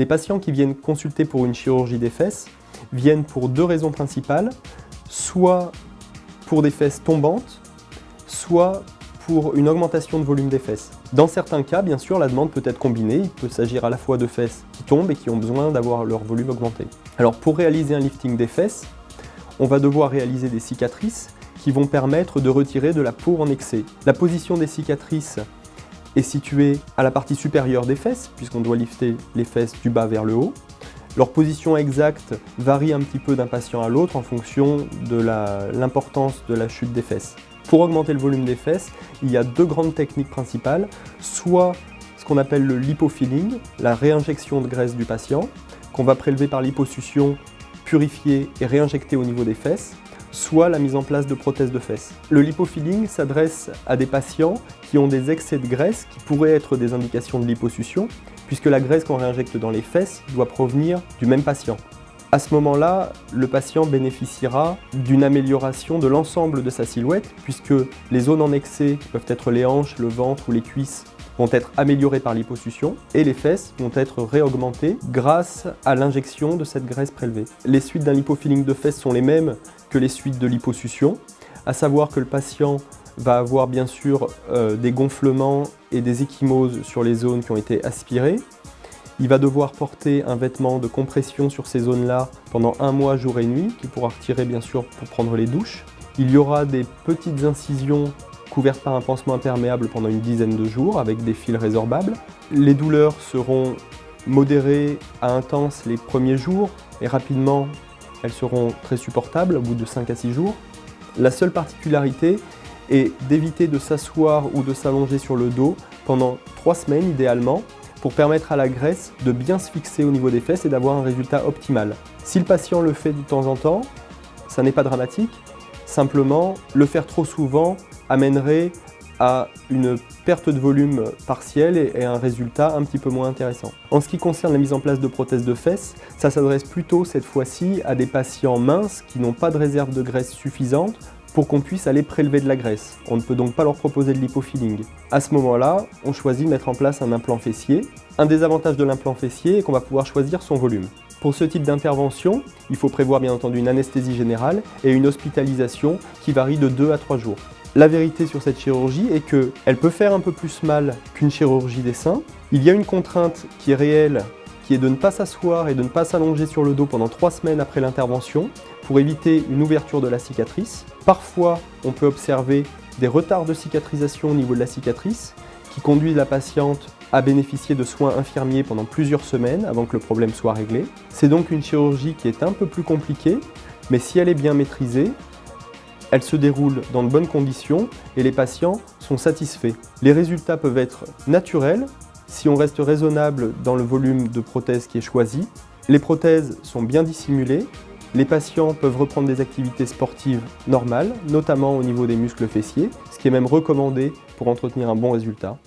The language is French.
Les patients qui viennent consulter pour une chirurgie des fesses viennent pour deux raisons principales, soit pour des fesses tombantes, soit pour une augmentation de volume des fesses. Dans certains cas, bien sûr, la demande peut être combinée. Il peut s'agir à la fois de fesses qui tombent et qui ont besoin d'avoir leur volume augmenté. Alors pour réaliser un lifting des fesses, on va devoir réaliser des cicatrices qui vont permettre de retirer de la peau en excès. La position des cicatrices est située à la partie supérieure des fesses, puisqu'on doit lifter les fesses du bas vers le haut. Leur position exacte varie un petit peu d'un patient à l'autre en fonction de l'importance de la chute des fesses. Pour augmenter le volume des fesses, il y a deux grandes techniques principales, soit ce qu'on appelle le lipofilling, la réinjection de graisse du patient, qu'on va prélever par liposuction, purifier et réinjecter au niveau des fesses, soit la mise en place de prothèses de fesses. Le lipofilling s'adresse à des patients qui ont des excès de graisse qui pourraient être des indications de liposuction, puisque la graisse qu'on réinjecte dans les fesses doit provenir du même patient. À ce moment-là, le patient bénéficiera d'une amélioration de l'ensemble de sa silhouette, puisque les zones en excès, qui peuvent être les hanches, le ventre ou les cuisses, vont être améliorées par liposuction et les fesses vont être réaugmentées grâce à l'injection de cette graisse prélevée. Les suites d'un lipofilling de fesses sont les mêmes que les suites de liposuction, à savoir que le patient va avoir bien sûr des gonflements et des ecchymoses sur les zones qui ont été aspirées. Il va devoir porter un vêtement de compression sur ces zones-là pendant 1 mois, jour et nuit, qu'il pourra retirer bien sûr pour prendre les douches. Il y aura des petites incisions couvertes par un pansement imperméable pendant une dizaine de jours avec des fils résorbables. Les douleurs seront modérées à intenses les premiers jours et rapidement elles seront très supportables au bout de 5 à 6 jours. La seule particularité est d'éviter de s'asseoir ou de s'allonger sur le dos pendant 3 semaines idéalement pour permettre à la graisse de bien se fixer au niveau des fesses et d'avoir un résultat optimal. Si le patient le fait de temps en temps, ça n'est pas dramatique, simplement le faire trop souvent amènerait à une perte de volume partielle et un résultat un petit peu moins intéressant. En ce qui concerne la mise en place de prothèses de fesses, ça s'adresse plutôt cette fois-ci à des patients minces qui n'ont pas de réserve de graisse suffisante pour qu'on puisse aller prélever de la graisse. On ne peut donc pas leur proposer de lipofilling. À ce moment-là, on choisit de mettre en place un implant fessier. Un des avantages de l'implant fessier est qu'on va pouvoir choisir son volume. Pour ce type d'intervention, il faut prévoir bien entendu une anesthésie générale et une hospitalisation qui varie de 2 à 3 jours. La vérité sur cette chirurgie est qu'elle peut faire un peu plus mal qu'une chirurgie des seins. Il y a une contrainte qui est réelle, qui est de ne pas s'asseoir et de ne pas s'allonger sur le dos pendant 3 semaines après l'intervention pour éviter une ouverture de la cicatrice. Parfois, on peut observer des retards de cicatrisation au niveau de la cicatrice qui conduisent la patiente à bénéficier de soins infirmiers pendant plusieurs semaines avant que le problème soit réglé. C'est donc une chirurgie qui est un peu plus compliquée, mais si elle est bien maîtrisée, elle se déroule dans de bonnes conditions et les patients sont satisfaits. Les résultats peuvent être naturels si on reste raisonnable dans le volume de prothèse qui est choisi. Les prothèses sont bien dissimulées. Les patients peuvent reprendre des activités sportives normales, notamment au niveau des muscles fessiers, ce qui est même recommandé pour entretenir un bon résultat.